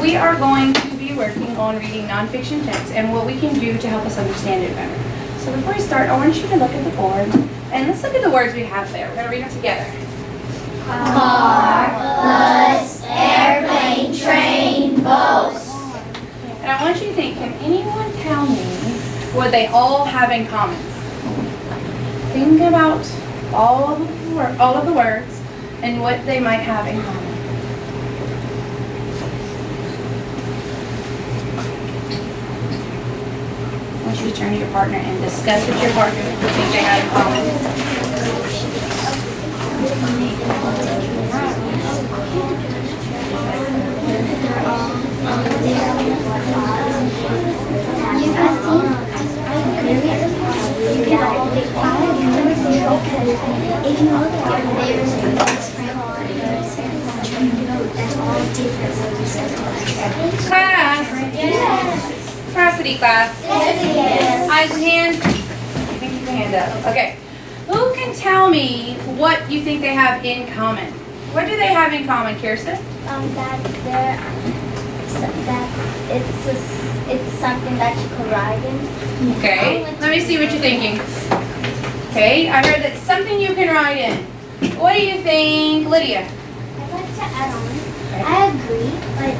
we are going to be working on reading nonfiction text and what we can do to help us understand it better. So before we start, I want you to look at the board, and let's look at the words we have there. We're going to read them together. Car, bus, airplane, train, boat. And I want you to think, can anyone tell me what they all have in common? Think about all of the words and what they might have in common. I want you to turn to your partner and discuss with your partner what you think they have in common. Class. Yes. Capacity class. Yes. Eyes and hands. I think you can hand up. Okay. Who can tell me what you think they have in common? What do they have in common, Kirsten? It's something that you can ride in. Okay. Let me see what you're thinking. Okay. I heard that something you can ride in. What do you think, Lydia? I'd like to add on. I agree, but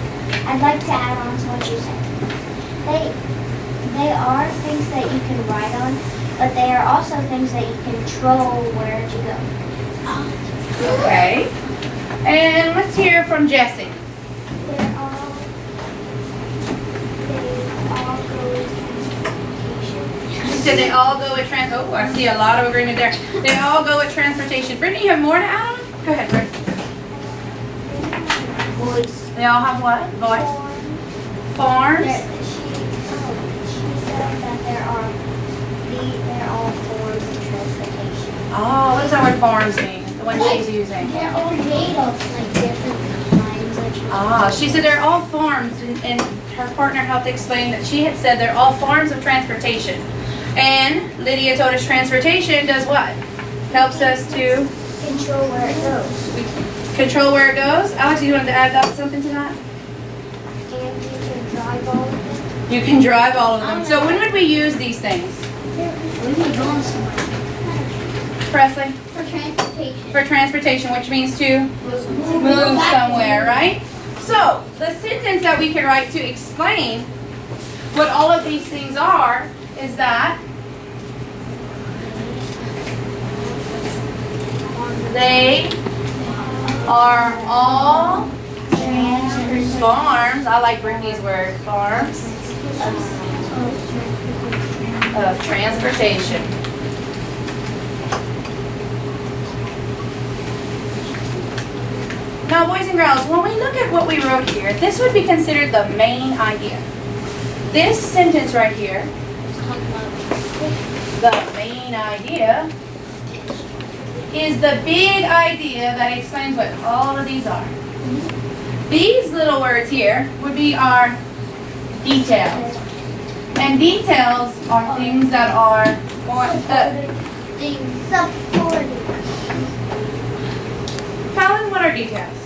I'd like to add on to what you said. They are things that you can ride on, but they are also things that you control where to go. Okay. And let's hear from Jessie. They all go with transportation. She said they all go with Oh, I see a lot of agreement there. They all go with transportation. Brittany, you have more to add on? Go ahead, Brittany. Voice. They all have what? Voice? Farms? She said that there are all forms of transportation. Oh, what does that word farms mean? The one she's using. They're all made of like different kinds of transportation. Ah, she said they're all forms, and her partner helped explain that she had said they're all forms of transportation. And Lydia told us transportation does what? Helps us to Control where it goes. control where it goes. Alex, you wanted to add something to that? And you can drive all of them. You can drive all of them. So when would we use these things? We can go somewhere. Presley? For transportation. For transportation, which means to move somewhere, right? So the sentence that we can write to explain what all of these things are is that they are all farms. I like Brittany's word, farms of transportation. Now, boys and girls, when we look at what we wrote here, this would be considered the main idea. This sentence right here, the main idea, is the big idea that explains what all of these are. These little words here would be our details. And details are things that are Supporting. Fallon, what are details?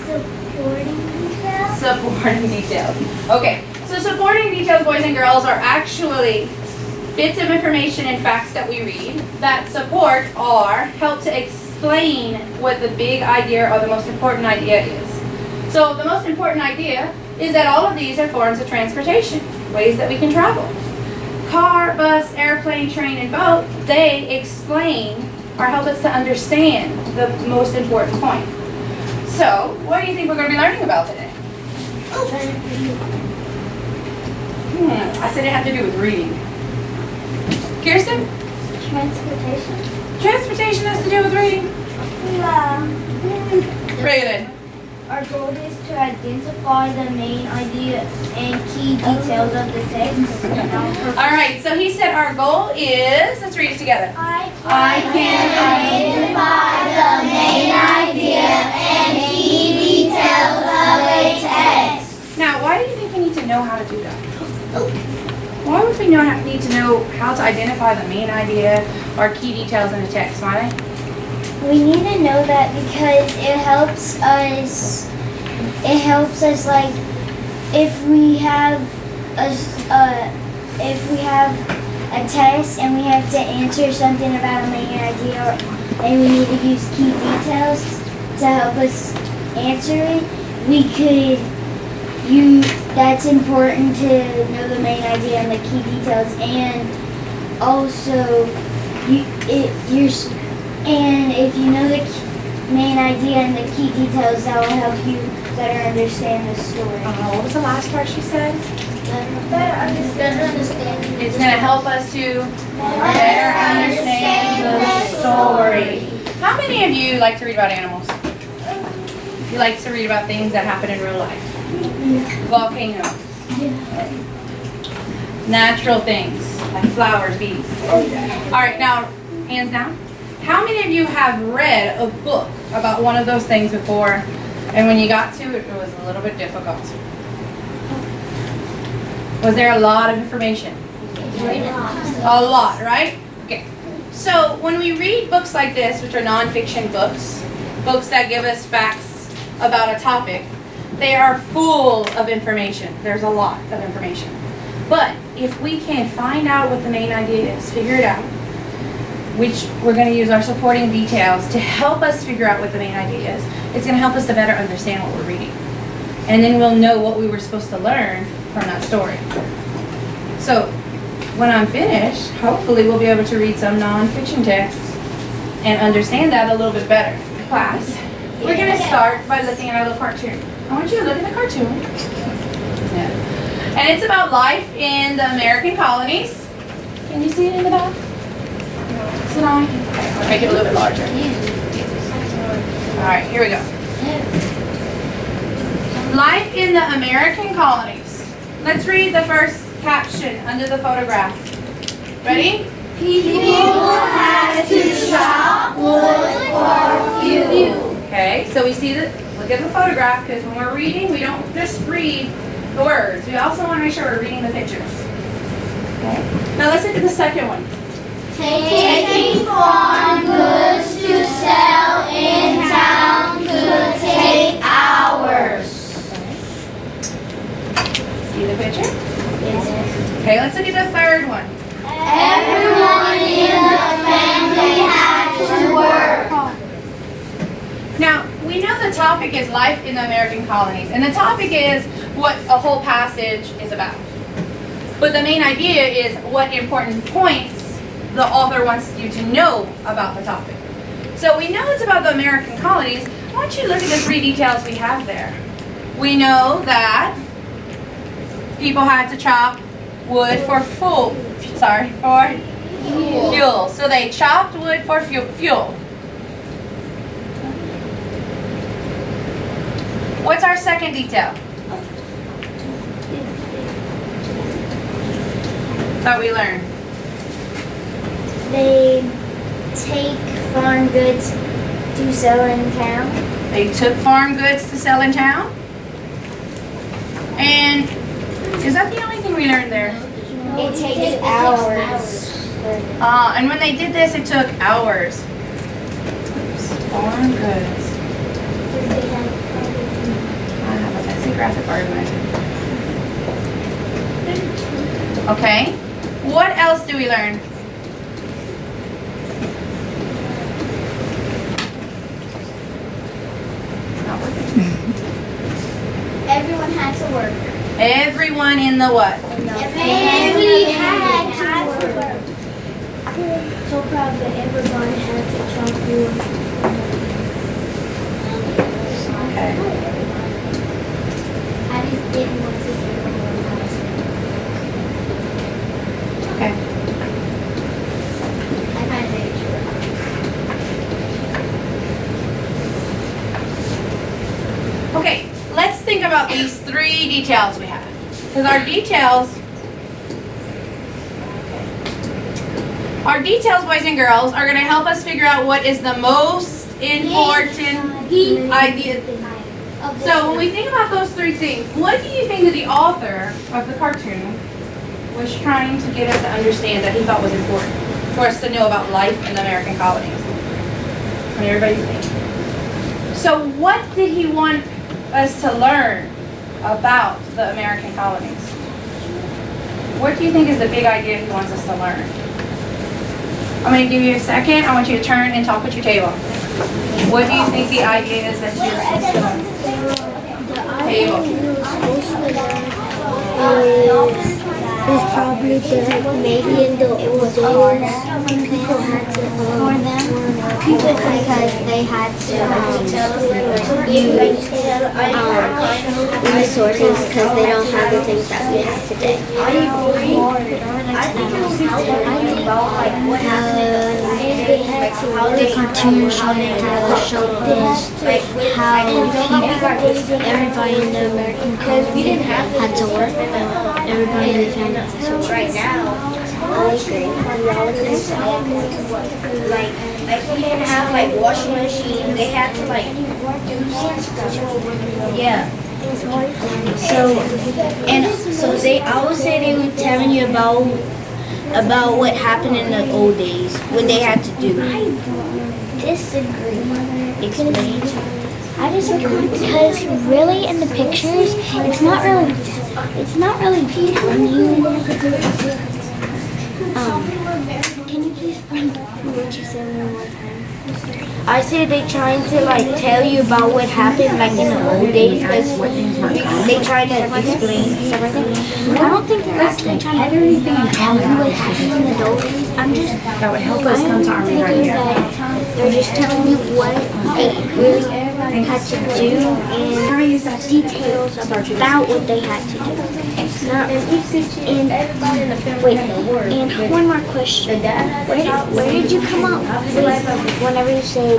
Supporting details. Supporting details. Okay, so supporting details, boys and girls, are actually bits of information and facts that we read that support or help to explain what the big idea or the most important idea is. So the most important idea is that all of these are forms of transportation, ways that we can travel. Car, bus, airplane, train, and boat, they explain or help us to understand the most important point. So, what do you think we're going to be learning about today? I said it had to do with reading. Kirsten? Transportation. Transportation has to do with reading. Yeah. Raylan. Our goal is to identify the main idea and key details of the text. All right, so he said our goal is, let's read it together. I can identify the main idea and key details of a text. Now, why do you think we need to know how to do that? Why would we need to know how to identify the main idea or key details in a text, Smiley? We need to know that because it helps us like if we have a test and we have to answer something about a main idea, and we need to use key details to help us answer it, that's important to know the main idea and the key details, and also if you know the main idea and the key details, that will help you better understand the story. What was the last part she said? Better understand. It's going to help us to better understand the story. How many of you like to read about animals? You like to read about things that happen in real life? Volcanoes. Natural things like flowers, bees. Alright, now, hands down. How many of you have read a book about one of those things before, and when you got to it, it was a little bit difficult? Was there a lot of information? A lot, right? Okay. So when we read books like this, which are nonfiction books, books that give us facts about a topic, they are full of information. There's a lot of information. But if we can find out what the main idea is, figure it out, which we're going to use our supporting details to help us figure out what the main idea is, it's going to help us to better understand what we're reading. And then we'll know what we were supposed to learn from that story. So when I'm finished, hopefully we'll be able to read some nonfiction texts and understand that a little bit better. Class, we're going to start by looking at our little cartoon. I want you to look at the cartoon. Yeah. And it's about life in the American colonies. Can you see it in the back? Sit on. Okay, I'll make it a little bit larger. Alright, here we go. Life in the American colonies. Let's read the first caption under the photograph. Ready? People had to chop wood for fuel. Okay, so we see look at the photograph, because when we're reading, we don't just read the words. We also want to make sure we're reading the pictures. Okay. Now let's look at the second one. Taking farm goods to sell in town could take hours. See the picture? Yes. Okay, let's look at the third one. Everyone in the family had to work. Now, we know the topic is life in the American colonies, and the topic is what a whole passage is about. But the main idea is what important points the author wants you to know about the topic. So we know it's about the American colonies. I want you to look at the three details we have there. We know that people had to chop wood for fuel. So they chopped wood for fuel. What's our second detail that we learned? They take farm goods to sell in town. They took farm goods to sell in town. And is that the only thing we learned there? It takes hours. And when they did this, it took hours. Farm goods. I have a fancy graphic organizer. Okay. What else do we learn? Everyone had to work. Everyone in the what? Family had to work. So proud that everyone had to chop wood. Okay. I just didn't want to say the word. Okay. I kind of made sure. Okay, let's think about these three details we have. Because our details, boys and girls, are going to help us figure out what is the most important idea. So when we think about those three things, what do you think that the author of the cartoon was trying to get us to understand that he thought was important for us to know about life in the American colonies? I mean, everybody think. So what did he want us to learn about the American colonies. What do you think is the big idea he wants us to learn? I'm going to give you a second. I want you to turn and talk with your table. What do you think the idea is that you're supposed to learn? Table. Is probably that maybe in the old days people had to because they had to use resources because they don't have the things that we have today. They had to the cartoons showing how everybody in the American colony had to work. Everybody in the family. So right now, like we didn't have like washing machines. They had to like do stuff. Yeah. So I would say they were telling you about what happened in the old days, what they had to do. I disagree. Explain. I disagree because really in the pictures, it's not really telling you. Can you please explain what you said one more time? I said they trying to like tell you about what happened like in the old days because they trying to explain everything. I don't think they're actually trying to tell you what happened in the old days. That would help us come to our main idea. They're just telling you what they really had to do and details about what they had to do. And one more question. Where did you come up with whenever you say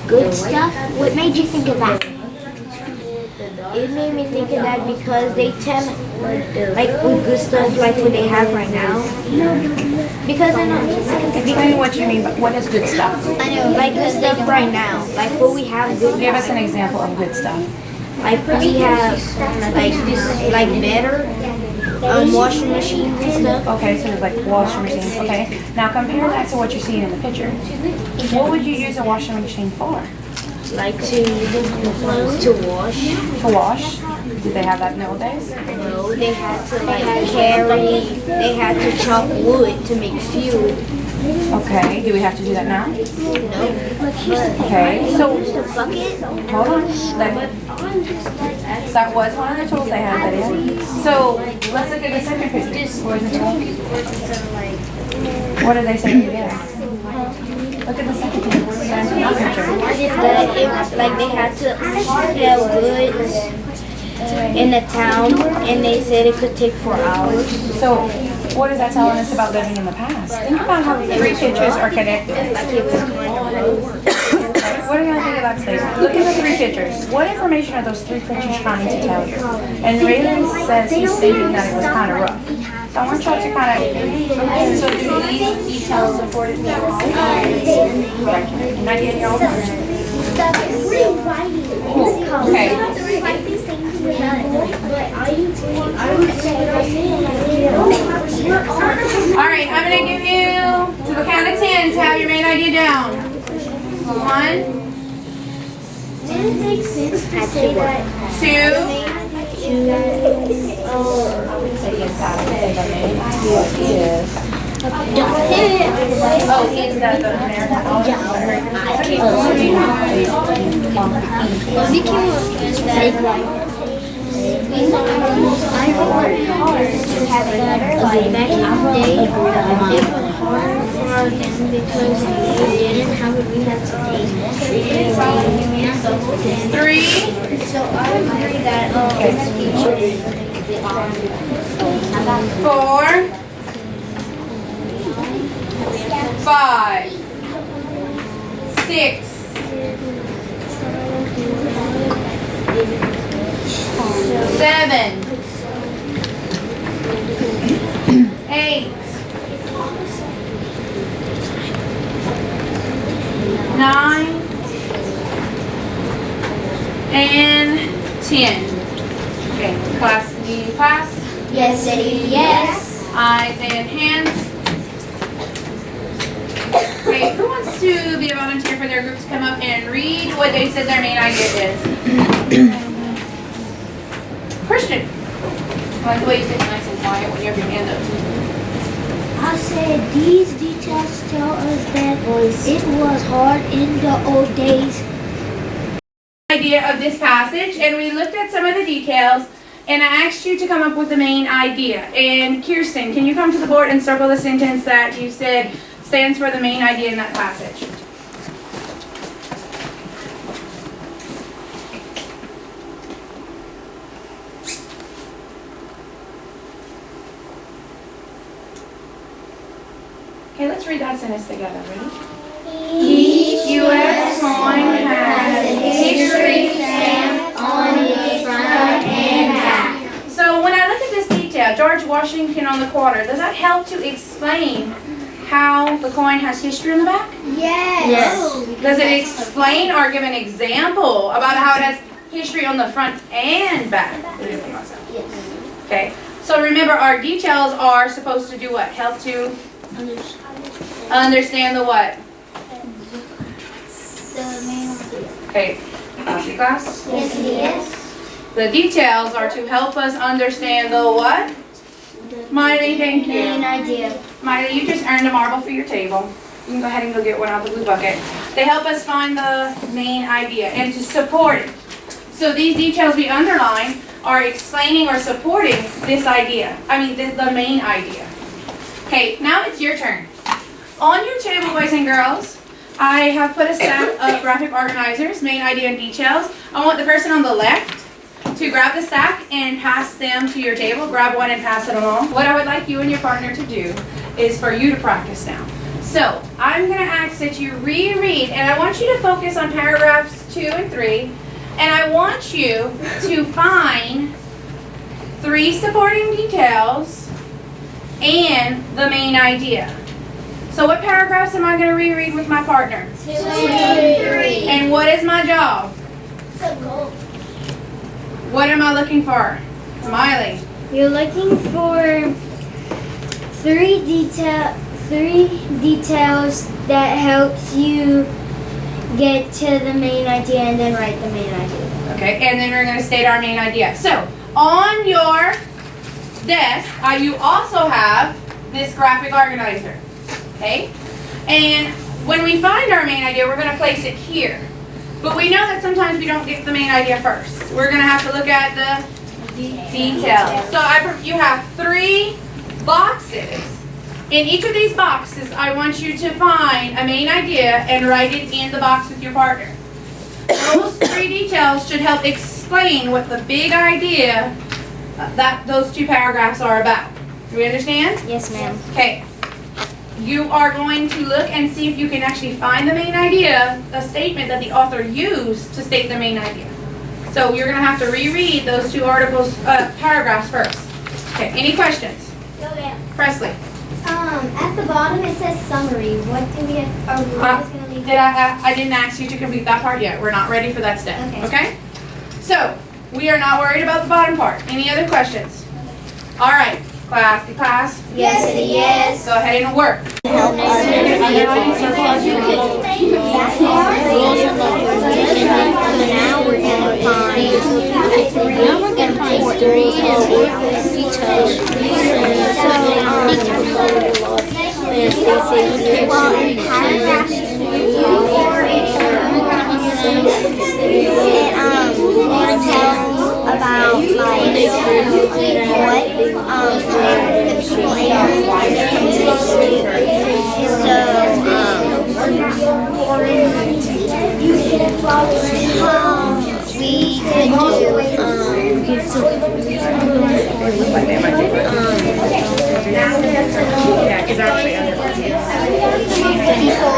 good stuff? What made you think of that? It made me think of that because they tell like with good stuff like what they have right now. Because I know. Explain what you mean, but what is good stuff? I know, like good stuff right now. Like what we have good. Give us an example of good stuff. Like we have like this like better washing machines and stuff. Okay, so there's like washing machines. Okay, now compare that to what you're seeing in the picture. What would you use a washing machine for? Like to wash. To wash? Did they have that in the old days? No, they had to like they had to chop wood to make fuel. Okay, do we have to do that now? No. Okay, so The bucket. hold on. That was one of the tools they had, Lydia. So let's look at the second picture. Where's the tool? What did they say? Yeah. Look at the second picture. What do we have in that picture? Like they had to sell goods in the town, and they said it could take 4 hours. So what is that telling us about living in the past? Think about how the three pictures are connected. What do you think of that statement? Look at the three pictures. What information are those three pictures trying to tell you? And Raylan says he's thinking that it was kind of rough. So I want y'all to kind of... So do these details support it? You're not getting your own version. Okay. All right, I'm going to give you to the count of 10 to have your main idea down. 1, 2, oh, is that the American Three. So I agree that 4, 5, 6, 7, 8, 9, and 10. Okay, class, do you pass? Yes, Eddie. Yes. Eyes and hands. Okay, who wants to be a volunteer for their group to come up and read what they said their main idea is? Christian. I like the way you sit nice and quiet when you have your hand up. I said these details tell us that it was hard in the old days. Idea of this passage, and we looked at some of the details, and I asked you to come up with the main idea. And Kirsten, can you come to the board and circle the sentence that you said stands for the main idea in that passage? Okay, let's read that sentence together. Ready? Each U.S. coin has a history stamp on its front and back. So when I look at this detail, George Washington on the quarter, does that help to explain how the coin has history on the back? Yes. Does it explain or give an example about how it has history on the front and back? Yes. Okay, so remember our details are supposed to do what? Help to understand the what? The main idea. Okay, class? Yes. The details are to help us understand the what? Miley, thank you. Main idea. Miley, you just earned a marble for your table. You can go ahead and go get one out of the blue bucket. They help us find the main idea and to support it. So these details we underline are explaining or supporting this idea. The main idea. Okay, now it's your turn. On your table, boys and girls, I have put a stack of graphic organizers, main idea and details. I want the person on the left to grab the stack and pass them to your table. Grab one and pass it along. What I would like you and your partner to do is for you to practice now. So I'm going to ask that you reread, and I want you to focus on paragraphs 2 and 3, and I want you to find 3 supporting details and the main idea. So what paragraphs am I going to reread with my partner? 2 and 3. And what is my job? What am I looking for? Miley. You're looking for 3 details that helps you get to the main idea and then write the main idea. Okay, and then we're going to state our main idea. So on your desk, you also have this graphic organizer. Okay? And when we find our main idea, we're going to place it here. But we know that sometimes we don't get the main idea first. We're going to have to look at the details. So you have 3 boxes. In each of these boxes, I want you to find a main idea and write it in the box with your partner. Those 3 details should help explain what the big idea that those 2 paragraphs are about. Do we understand? Yes, ma'am. Okay. You are going to look and see if you can actually find the main idea, a statement that the author used to state the main idea. So you're going to have to reread those 2 paragraphs first. Okay, any questions? Presley. At the bottom it says summary. What do we have? Are we just going to leave? I didn't ask you to complete that part yet. We're not ready for that step. Okay? So, we are not worried about the bottom part. Any other questions? All right. Class? Yes. Go ahead and work. Now we're going to find 3 details. About like what the people in our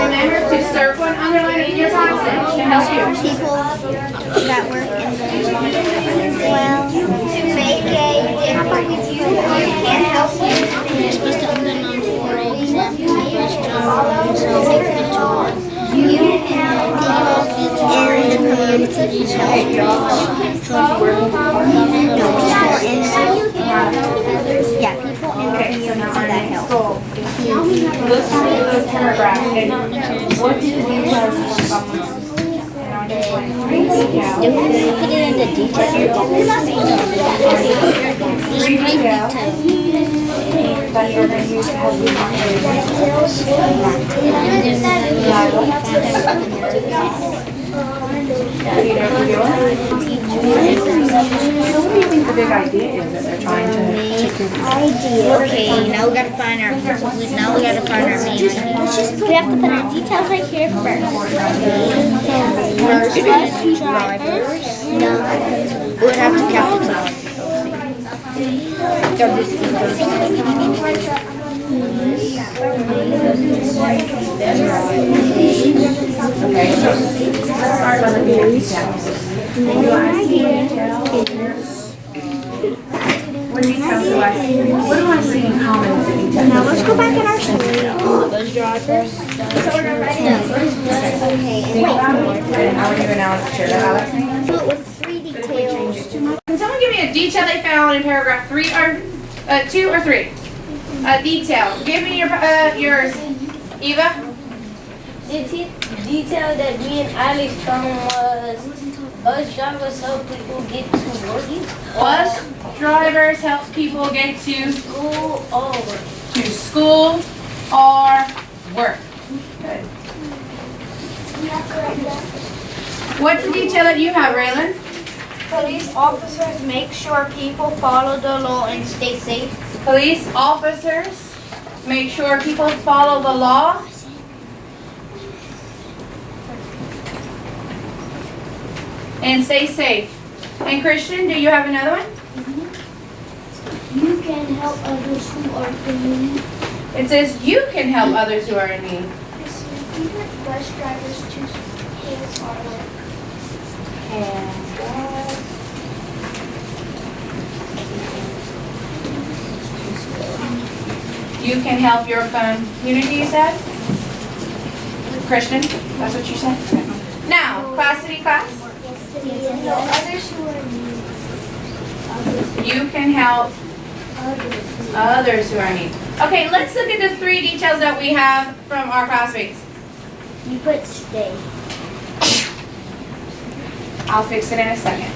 Remember to circle and underline in your passage to help you. people that work in the to make a difference and help you. You're supposed to underline for example, you have people in the community to help yeah, people in the community that help. Look through those paragraphs and what do you guys Put it in the details. Three details that you're going to use to help you find So what do you think the big idea is that they're trying to Okay, now we gotta find our main idea. We have to put our details right here first. First, drivers. No. We would have to capitalize. Okay, so let's start by looking at details. What details do I see? What do I see in common with the details? Now let's go back in our story. Those drivers. Think about it. And how would you now share that, Alex? With 3 details. Can someone give me a detail they found in paragraph 3 or 2 or 3? A detail. Give me yours, Eva. The detail that me and Alex found was bus drivers help people get to work. Bus drivers help people get to School or work. school or work. Good. What's the detail that you have, Raylan? Police officers make sure people follow the law and stay safe. Police officers make sure people follow the law. And stay safe. And Christian, do you have another one? You can help others who are in need. It says you can help others who are in need. Bus drivers to school or work. You can help your community, you said? Christian, that's what you said? Okay. Now, class city class. Others who are in need. You can help others who are in need. Okay, let's look at the 3 details that we have from our classmates. You put stay. I'll fix it in a second.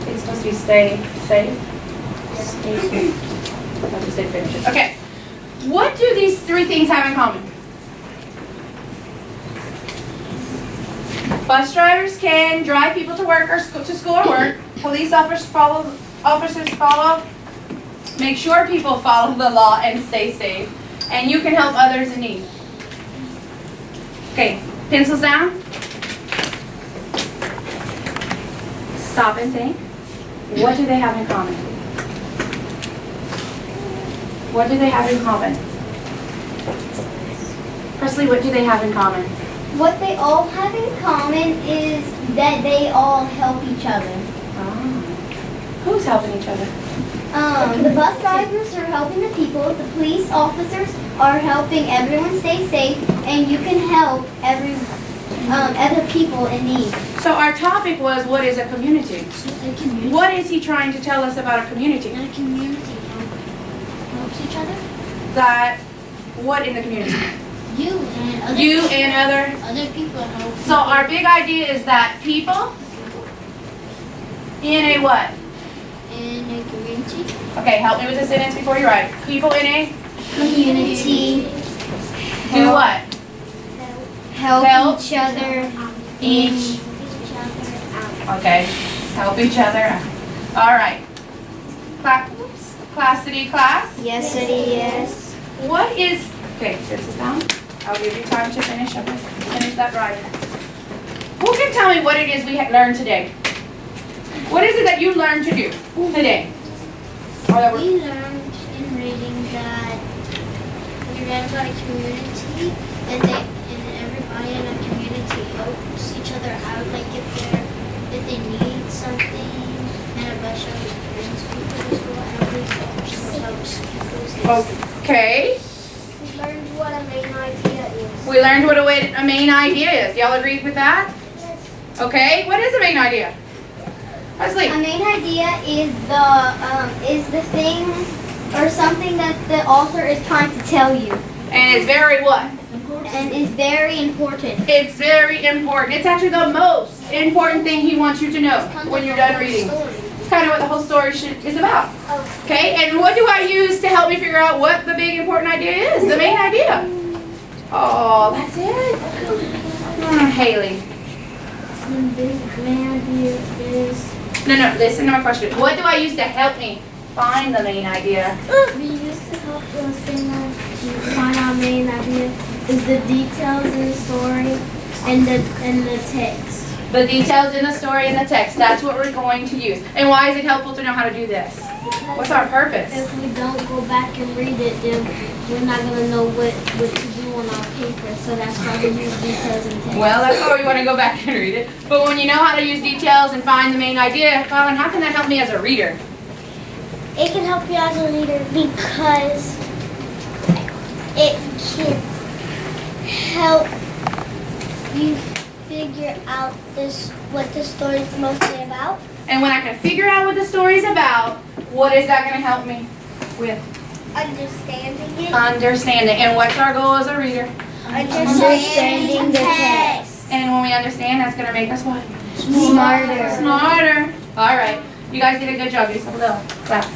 It's supposed to be stay safe. Stay safe. I'll just say finish it. Okay. What do these 3 things have in common? Bus drivers can drive people to work or to school or work. Police officers follow, make sure people follow the law and stay safe. And you can help others in need. Okay, pencils down. Stop and think. What do they have in common? What do they have in common? Presley, what do they have in common? What they all have in common is that they all help each other. Who's helping each other? The bus drivers are helping the people, the police officers are helping everyone stay safe, and you can help other people in need. So our topic was, what is a community? What is he trying to tell us about a community? A community helps each other. That, what in the community? You and other people help. So our big idea is that people in a what? In a community. Okay, help me with the sentence before you write. People in a Community. do what? Help Help each other. Each. Okay, help each other out. All right. Class city class. Yes, it is. What is, okay, this is down. I'll give you time to finish that right. Who can tell me what it is we learned today? What is it that you learned to do today? Or that We learned in reading that you're about a community and everybody in a community helps each other out. Like if they need something, and a bus driver brings people to school, and a police officer helps people stay safe. Okay. We learned what a main idea is. We learned what a main idea is. Y'all agree with that? Yes. Okay. What is a main idea? Leslie. A main idea is the thing or something that the author is trying to tell you. And it's very what? And is very important. It's very important. It's actually the most important thing he wants you to know when you're done reading. It's kind of what the whole story is about. Okay, and what do I use to help me figure out what the big important idea is? The main idea. Oh, that's it? Haley. The main idea is... No, listen to my question. What do I use to help me find the main idea? We used to help us find our main idea is the details in the story and the text. The details in the story and the text. That's what we're going to use. And why is it helpful to know how to do this? What's our purpose? If we don't go back and read it, then we're not going to know what to do on our paper. So that's why we use details and text. Well, that's why we want to go back and read it. But when you know how to use details and find the main idea, Colin, how can that help me as a reader? It can help you as a reader because it can help you figure out what the story is mostly about. And when I can figure out what the story is about, what is that going to help me with? Understanding it. Understanding. And what's our goal as a reader? Understanding the text. And when we understand, that's going to make us what? Smarter. Smarter. All right. You guys did a good job. Give yourself a little clap.